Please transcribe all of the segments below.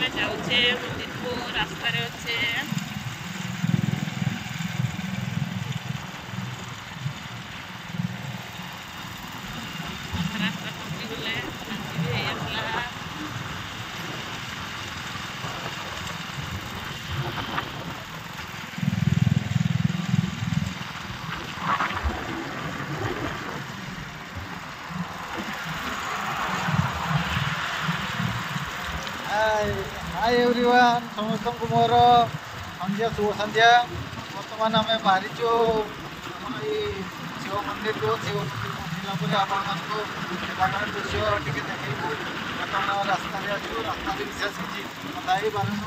आम जाऊे दीपो रास्तार अच्छे रास्ता पहुँचीगले हाय एवरीवन समस्त को मोर संध्या शुभ संध्या बर्तमान आम बाहरी शिव मंदिर को शिव मंदिर पहुँचला आप दृश्य टी देखू बर्तमान रास्तार अच्छु रास्ता विशेष किसी कथा ही पारूँ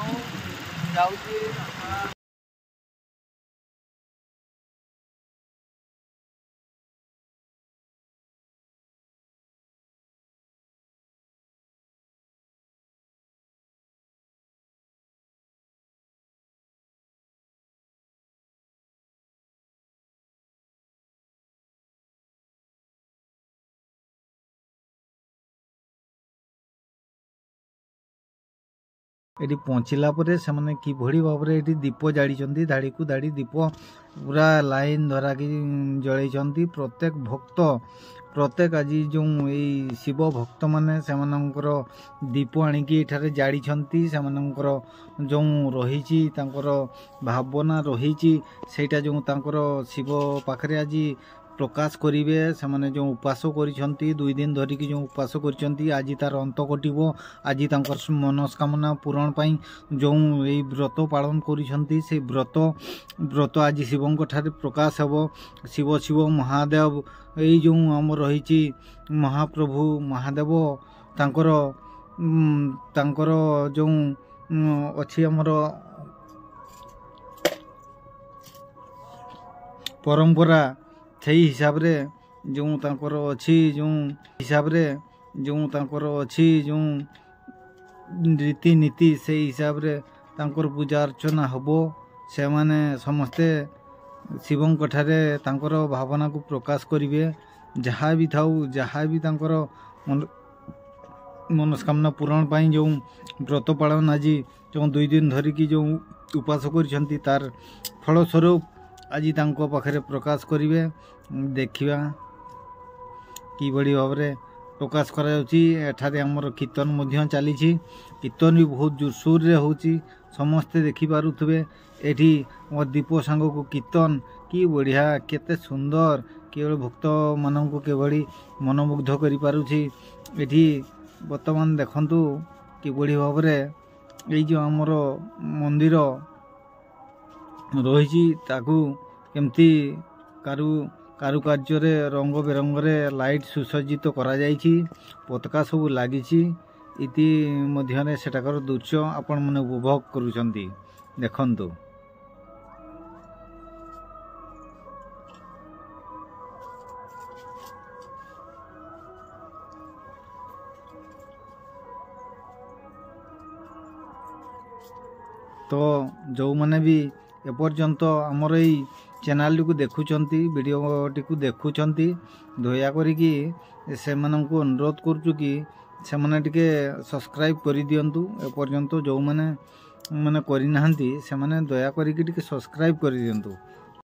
जाऊँ एटी पहुँचला से मैंने किभली भाव में ये दीप जाड़ी धाड़ी को धाड़ी दीप पूरा लाइन धरा कि जलैंट प्रत्येक भक्त प्रत्येक आज जो यही शिव भक्त मैंने से दीप आणिकी एठारे जाड़ी से जो रही भावना रही सेटा जो शिव पाखरे आज प्रकाश करेंगे से मैंने जो उपास कर 2 दिन धरिकी जो उपास कर आज तार अंत कटो आज मनस्कामना पूरण पाई जो यही व्रत पालन कर व्रत आज शिवों ठारे प्रकाश हेब शिव शिव महादेव यही जो आम रही महाप्रभु महादेव तांकर जो अच्छी आमर परंपरा से हिसाब रे जो तांकर अच्छी जो हिसाब रे जो तांकर अच्छी जो रीतिनीति से हिसाब रे तांकर पूजा अर्चना हबो से माने समस्ते शिवों ठारे तांकर भावना को प्रकाश करिवे जहाँ भी थाउ जहाँ भी तांकर मनस्कामना पूरण पाई जो व्रत पालन आज जो 2 दिन धरिकी जो उपास कर तार फलस्वरूप आज तांको पाखरे प्रकाश करिवे देखिबा कि बड़ी भाव में प्रकाश करारे आमर कीर्तन मध्य चली कीर्तन भी बहुत जोरसोर रे होची समस्ते देखि पारुथबे एठी दीप सांग को कीर्तन कि बढ़िया केते सुंदर केवल भक्त मानन को केवली मनमुग्ध करि पारुछि एठी वर्तमान देखंतु कि बड़ी भाव में ये जो आमर मंदिर रही ताकू केमती कारुकार्य रंग बेरंग लाइट सुसज्जित करा जाइछि पताका सब लगी इति मध्य सेटाकर दृश्य आपण मैंने उपभोग करुछंती देखंतु। तो जो मैंने भी एपर्यंत आमर यही चैनल को देखुचंती वीडियो टी देखुचंती दया करिकी से माननकु अनुरोध करूँ कि से माने टिके सब्सक्राइब कर दियंतु एपर्यंत जो मैंने माने करि नाहंती से माने दया करिकी टिके सब्सक्राइब कर दियंतु